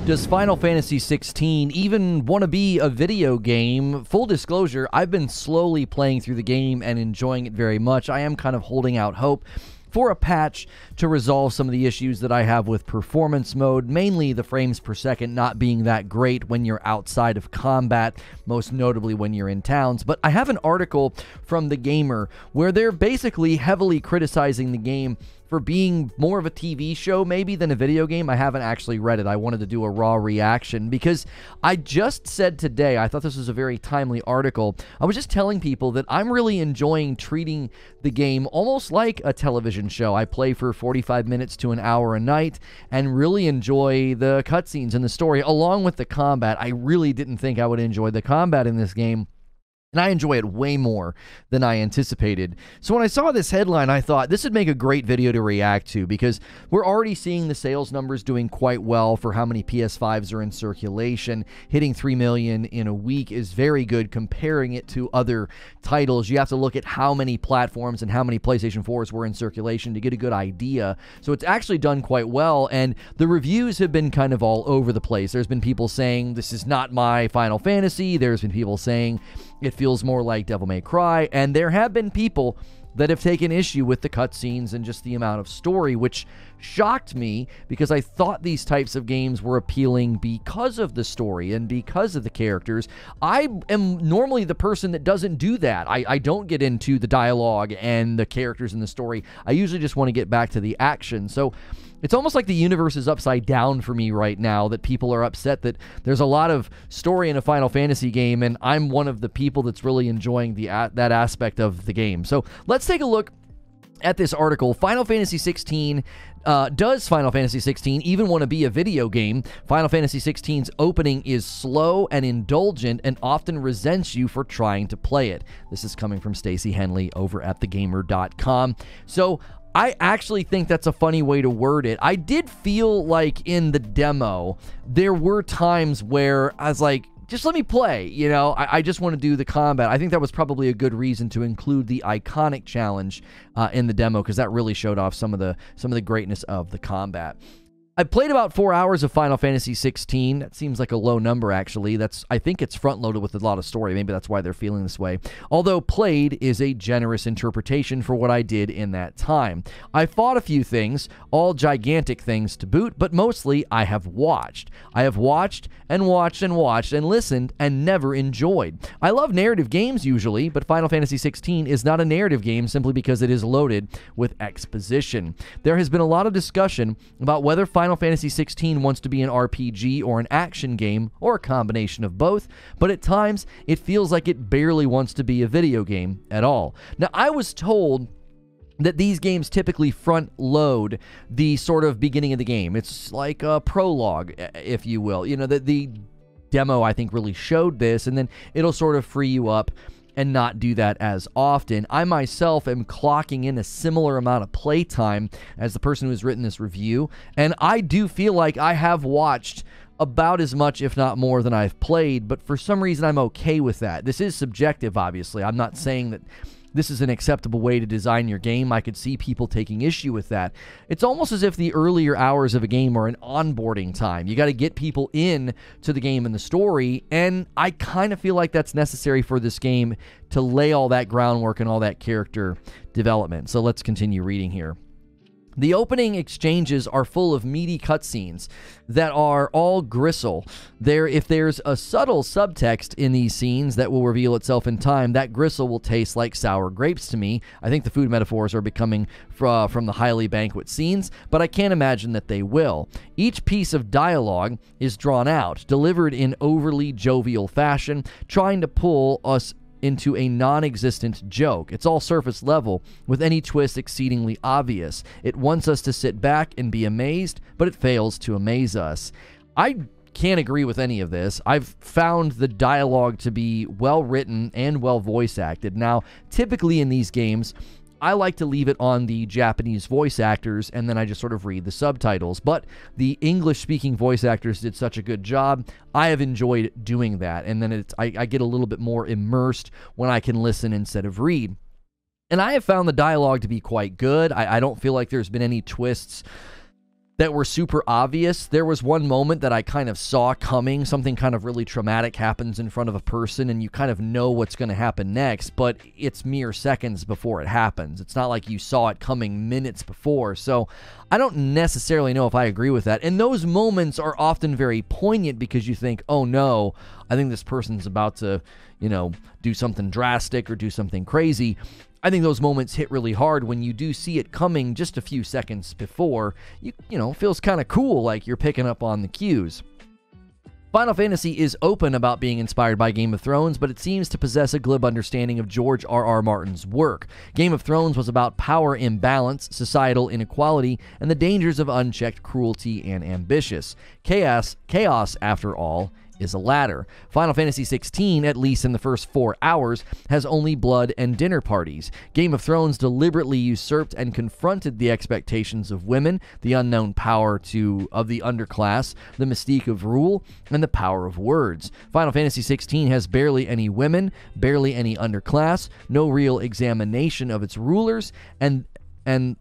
Does Final Fantasy XVI even want to be a video game? Full disclosure, I've been slowly playing through the game and enjoying it very much. I am kind of holding out hope for a patch to resolve some of the issues that I have with performance mode, mainly the frames per second not being that great when you're outside of combat, most notably when you're in towns. But I have an article from The Gamer where they're basically heavily criticizing the game for being more of a TV show maybe than a video game. I haven't actually read it. I wanted to do a raw reaction because I just said today, I thought this was a very timely article. I was just telling people that I'm really enjoying treating the game almost like a television show. I play for 45 minutes to an hour a night and really enjoy the cutscenes and the story along with the combat. I really didn't think I would enjoy the combat in this game, and I enjoy it way more than I anticipated. So when I saw this headline, I thought this would make a great video to react to because we're already seeing the sales numbers doing quite well for how many PS5s are in circulation. Hitting 3 million in a week is very good comparing it to other titles. You have to look at how many platforms and how many PlayStation 4s were in circulation to get a good idea. So it's actually done quite well, and the reviews have been kind of all over the place. There's been people saying this is not my Final Fantasy. There's been people saying it feels more like Devil May Cry, and there have been people that have taken issue with the cutscenes and just the amount of story, which shocked me because I thought these types of games were appealing because of the story and because of the characters. I am normally the person that doesn't do that. I don't get into the dialogue and the characters in the story. I usually just want to get back to the action. So it's almost like the universe is upside down for me right now, that people are upset that there's a lot of story in a Final Fantasy game, and I'm one of the people that's really enjoying that aspect of the game. So let's take a look at this article. Final Fantasy XVI. Does Final Fantasy XVI even want to be a video game? Final Fantasy XVI's opening is slow and indulgent and often resents you for trying to play it. This is coming from Stacey Henley over at thegamer.com. So I actually think that's a funny way to word it. I did feel like in the demo, there were times where I was like, just let me play, you know, I just want to do the combat. I think that was probably a good reason to include the iconic challenge in the demo, because that really showed off some of the greatness of the combat. I played about 4 hours of Final Fantasy XVI. That seems like a low number, actually. I think it's front-loaded with a lot of story. Maybe that's why they're feeling this way. Although played is a generous interpretation for what I did in that time. I fought a few things, all gigantic things to boot, but mostly I have watched. I have watched and watched and watched and listened and never enjoyed. I love narrative games usually, but Final Fantasy XVI is not a narrative game simply because it is loaded with exposition. There has been a lot of discussion about whether Final Fantasy XVI wants to be an RPG or an action game, or a combination of both, but at times it feels like it barely wants to be a video game at all. Now, I was told that these games typically front load the sort of beginning of the game. It's like a prologue, if you will. You know, the demo, I think, really showed this, and then it'll sort of free you up and not do that as often. I myself am clocking in a similar amount of playtime as the person who has written this review, and I do feel like I have watched about as much, if not more, than I've played, but for some reason I'm okay with that. This is subjective, obviously. I'm not saying that this is an acceptable way to design your game. I could see people taking issue with that. It's almost as if the earlier hours of a game are an onboarding time. You got to get people in to the game and the story, and I kind of feel like that's necessary for this game to lay all that groundwork and all that character development. So let's continue reading here. The opening exchanges are full of meaty cutscenes that are all gristle. If there's a subtle subtext in these scenes that will reveal itself in time, that gristle will taste like sour grapes to me. I think the food metaphors are becoming from the highly banquet scenes, but I can't imagine that they will. Each piece of dialogue is drawn out, delivered in overly jovial fashion, trying to pull us into a non-existent joke. It's all surface level, with any twist exceedingly obvious. It wants us to sit back and be amazed, but it fails to amaze us. I can't agree with any of this. I've found the dialogue to be well written and well voice acted. Now, typically in these games, I like to leave it on the Japanese voice actors, and then I just sort of read the subtitles. But the English-speaking voice actors did such a good job. I have enjoyed doing that, and then I get a little bit more immersed when I can listen instead of read. And I have found the dialogue to be quite good. I don't feel like there's been any twists that were super obvious. There was one moment that I kind of saw coming. Something kind of really traumatic happens in front of a person, and you kind of know what's going to happen next, but it's mere seconds before it happens. It's not like you saw it coming minutes before. So I don't necessarily know if I agree with that. And those moments are often very poignant because you think, oh no, I think this person's about to, do something drastic or do something crazy. I think those moments hit really hard when you do see it coming just a few seconds before. You know, feels kind of cool, like you're picking up on the cues. Final Fantasy is open about being inspired by Game of Thrones, but it seems to possess a glib understanding of George R.R. Martin's work. Game of Thrones was about power imbalance, societal inequality, and the dangers of unchecked cruelty and ambitious. Chaos, after all, is a ladder. Final Fantasy XVI, at least in the first 4 hours, has only blood and dinner parties. Game of Thrones deliberately usurped and confronted the expectations of women, the unknown power of the underclass, the mystique of rule, and the power of words. Final Fantasy XVI has barely any women, barely any underclass, no real examination of its rulers, and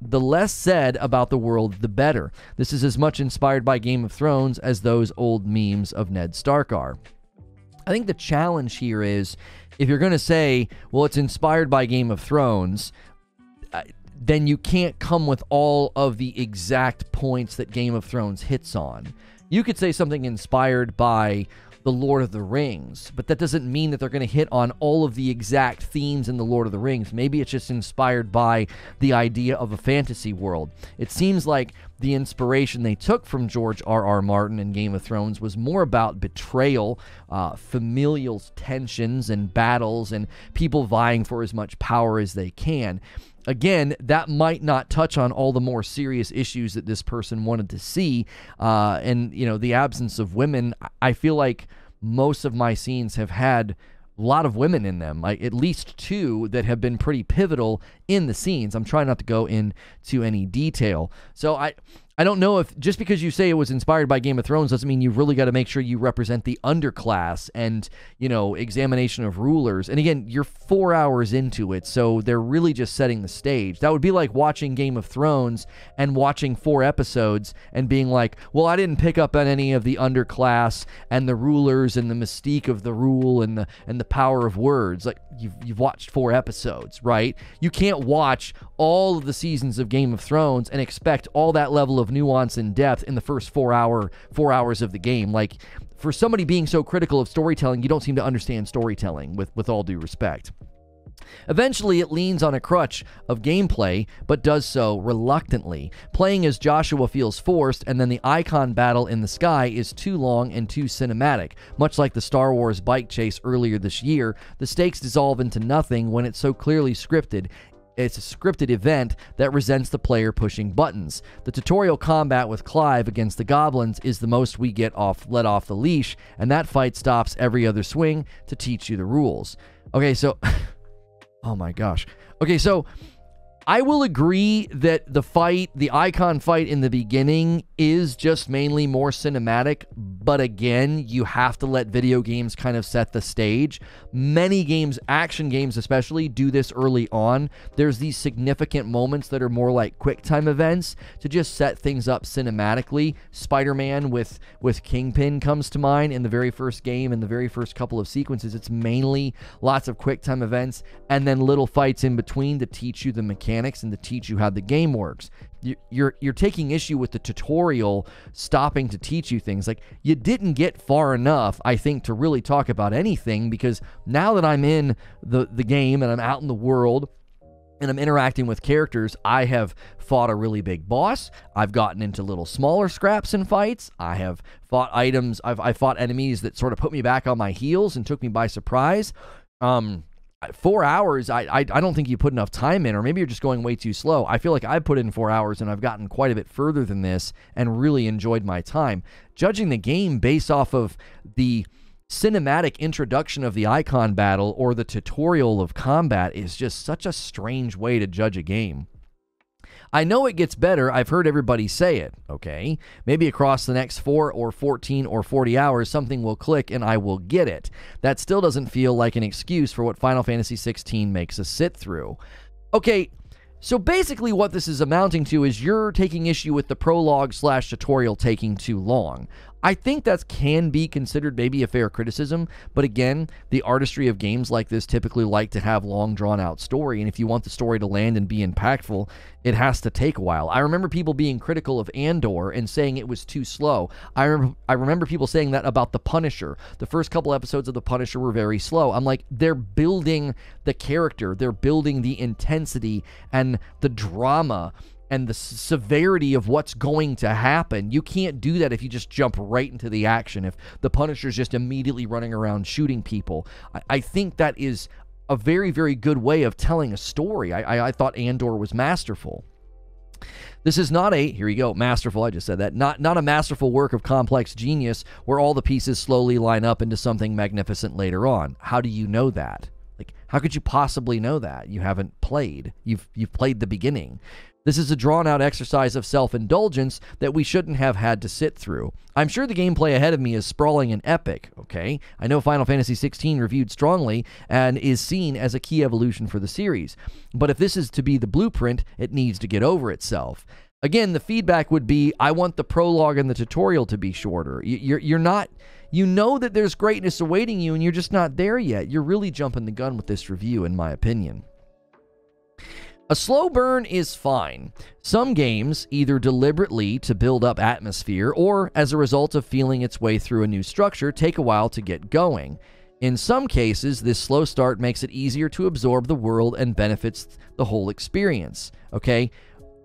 the less said about the world, the better. This is as much inspired by Game of Thrones as those old memes of Ned Stark are. I think the challenge here is, if you're going to say, well, it's inspired by Game of Thrones, then you can't come with all of the exact points that Game of Thrones hits on. You could say something inspired by The Lord of the Rings, but that doesn't mean that they're going to hit on all of the exact themes in The Lord of the Rings. Maybe it's just inspired by the idea of a fantasy world. It seems like the inspiration they took from George R.R. Martin and Game of Thrones was more about betrayal, familial tensions and battles, and people vying for as much power as they can. Again, that might not touch on all the more serious issues that this person wanted to see. And, the absence of women, I feel like most of my scenes have had a lot of women in them, like at least 2 that have been pretty pivotal in the scenes. I'm trying not to go into any detail. So I don't know if just because you say it was inspired by Game of Thrones doesn't mean you've really got to make sure you represent the underclass and, examination of rulers. And again, you're 4 hours into it, so they're really just setting the stage. That would be like watching Game of Thrones and watching 4 episodes and being like, well, I didn't pick up on any of the underclass and the rulers and the mystique of the rule and the power of words. Like, you've watched 4 episodes, right? You can't watch all of the seasons of Game of Thrones and expect all that level of nuance and depth in the first 4 hours of the game. Like, for somebody being so critical of storytelling, you don't seem to understand storytelling, with all due respect. Eventually, it leans on a crutch of gameplay, but does so reluctantly. Playing as Joshua feels forced, and then the icon battle in the sky is too long and too cinematic. Much like the Star Wars bike chase earlier this year, the stakes dissolve into nothing when it's so clearly scripted. It's a scripted event that resents the player pushing buttons. The tutorial combat with Clive against the goblins is the most we get let off the leash, and that fight stops every other swing to teach you the rules. Okay, so... oh my gosh. Okay, so I will agree that the icon fight in the beginning is just mainly more cinematic, but again, you have to let video games kind of set the stage. Many games, action games especially, do this early on. There's these significant moments that are more like QuickTime events to just set things up cinematically. Spider-Man with Kingpin comes to mind in the very first game, in the very first couple of sequences. It's mainly lots of QuickTime events and then little fights in between to teach you the mechanics and to teach you how the game works. You're taking issue with the tutorial stopping to teach you things. Like, you didn't get far enough, I think, to really talk about anything, because now that I'm in the game and I'm out in the world and I'm interacting with characters, I have fought a really big boss. I've gotten into little smaller scraps and fights. I have fought I've fought enemies that sort of put me back on my heels and took me by surprise. 4 hours, I don't think you put enough time in, or maybe you're just going way too slow. I feel like I put in 4 hours and I've gotten quite a bit further than this and really enjoyed my time. Judging the game based off of the cinematic introduction of the icon battle or the tutorial of combat is just such a strange way to judge a game. I know it gets better. I've heard everybody say it, okay? Maybe across the next 4 or 14 or 40 hours, something will click and I will get it. That still doesn't feel like an excuse for what Final Fantasy XVI makes us sit through. Okay, So basically what this is amounting to is you're taking issue with the prologue / tutorial taking too long. I think that can be considered maybe a fair criticism, but again, the artistry of games like this typically like to have long drawn-out story, and if you want the story to land and be impactful, it has to take a while. I remember people being critical of Andor and saying it was too slow. I remember people saying that about The Punisher. The first couple episodes of The Punisher were very slow. I'm like, they're building the character, they're building the intensity and the drama and the severity of what's going to happen. You can't do that if you just jump right into the action, if the Punisher's just immediately running around shooting people. I think that is a very, very good way of telling a story. I thought Andor was masterful. This is not a, here you go, masterful, I just said that, not a masterful work of complex genius where all the pieces slowly line up into something magnificent later on. How do you know that? Like, how could you possibly know that? You haven't played. You've played the beginning. This is a drawn-out exercise of self-indulgence that we shouldn't have had to sit through. I'm sure the gameplay ahead of me is sprawling and epic, okay? I know Final Fantasy XVI reviewed strongly and is seen as a key evolution for the series. But if this is to be the blueprint, it needs to get over itself. Again, the feedback would be, I want the prologue and the tutorial to be shorter. You're not... You know that there's greatness awaiting you, and you're just not there yet. You're really jumping the gun with this review, in my opinion. A slow burn is fine. Some games, either deliberately to build up atmosphere or as a result of feeling its way through a new structure, take a while to get going. In some cases, this slow start makes it easier to absorb the world and benefits the whole experience, okay?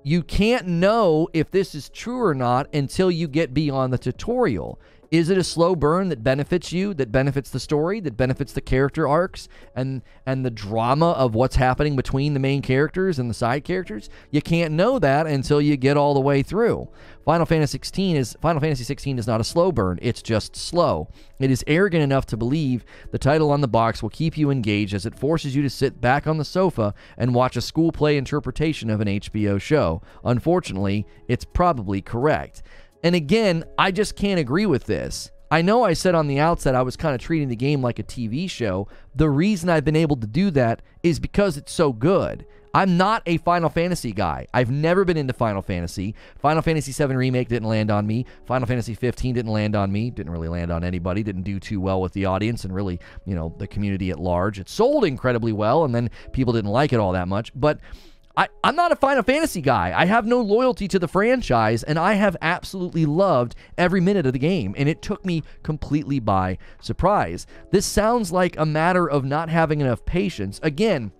You can't know if this is true or not until you get beyond the tutorial. Is it a slow burn that benefits you, that benefits the story, that benefits the character arcs and the drama of what's happening between the main characters and the side characters? You can't know that until you get all the way through. Final Fantasy XVI is not a slow burn, it's just slow. It is arrogant enough to believe the title on the box will keep you engaged as it forces you to sit back on the sofa and watch a school play interpretation of an HBO show. Unfortunately, it's probably correct. And again, I just can't agree with this. I know I said on the outset I was kind of treating the game like a TV show. The reason I've been able to do that is because it's so good. I'm not a Final Fantasy guy. I've never been into Final Fantasy. Final Fantasy VII Remake didn't land on me. Final Fantasy 15 didn't land on me. Didn't really land on anybody. Didn't do too well with the audience and really, you know, the community at large. It sold incredibly well, and then people didn't like it all that much. But I'm not a Final Fantasy guy. I have no loyalty to the franchise, and I have absolutely loved every minute of the game, and it took me completely by surprise. This sounds like a matter of not having enough patience. Again,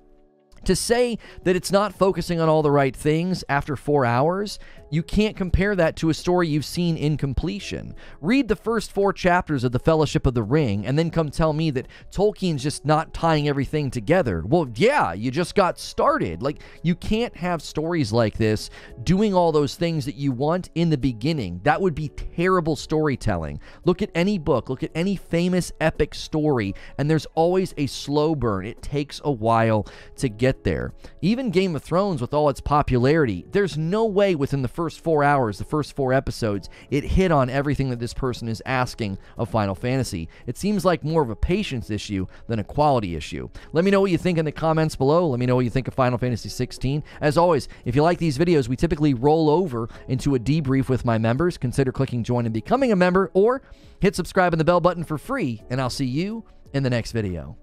to say that it's not focusing on all the right things after 4 hours, you can't compare that to a story you've seen in completion. Read the first 4 chapters of The Fellowship of the Ring, and then come tell me that Tolkien's just not tying everything together. Well, yeah, you just got started. Like, you can't have stories like this doing all those things that you want in the beginning. That would be terrible storytelling. Look at any book, look at any famous epic story, and there's always a slow burn. It takes a while to get there. Even Game of Thrones, with all its popularity, there's no way within the first 4 hours, the first 4 episodes, it hit on everything that this person is asking of Final Fantasy. It seems like more of a patience issue than a quality issue. Let me know what you think in the comments below. Let me know what you think of Final Fantasy XVI. As always, if you like these videos, we typically roll over into a debrief with my members. Consider clicking join and becoming a member, or hit subscribe and the bell button for free, and I'll see you in the next video.